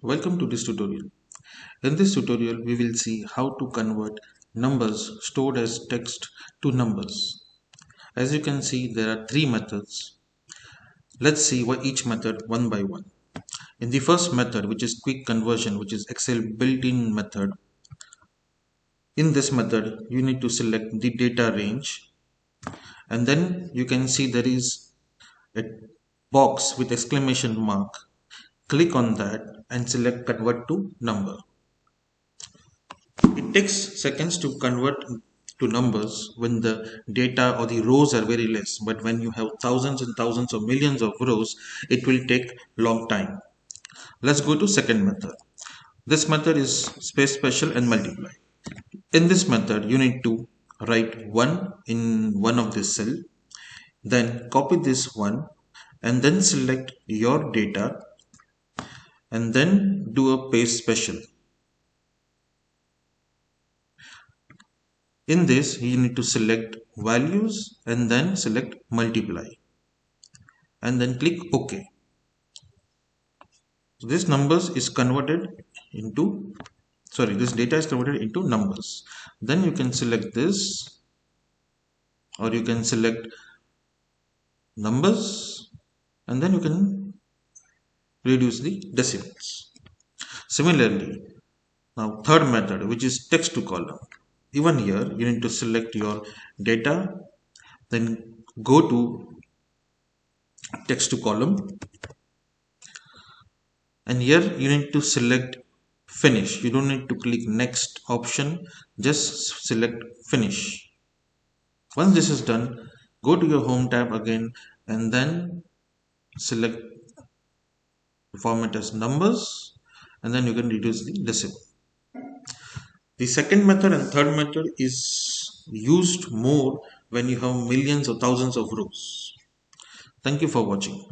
Welcome to this tutorial. In this tutorial, we will see how to convert numbers stored as text to numbers. As you can see, there are three methods. Let's see each method one by one. In the first method, which is quick conversion, which is Excel built-in method, in this method, you need to select the data range, and then you can see there is a box with exclamation mark. Click on that and select convert to number. It takes seconds to convert to numbers when the data or the rows are very less, but when you have thousands and thousands or millions of rows, it will take long time. Let's go to second method. This method is space special and multiply. In this method, you need to write 1 in one of this cell, then copy this one and then select your data and then do a paste special. In this, you need to select values and then select multiply and then click OK. So this data is converted into numbers. Then you can select this, or you can select numbers and then you can reduce the decimals. Similarly, now third method, which is text to column. Even here you need to select your data, then go to text to column, and here you need to select finish. You don't need to click next option, just select finish. Once this is done, go to your home tab again and then select format as numbers and then you can reduce the decimal. The second method and third method is used more when you have millions or thousands of rows. Thank you for watching.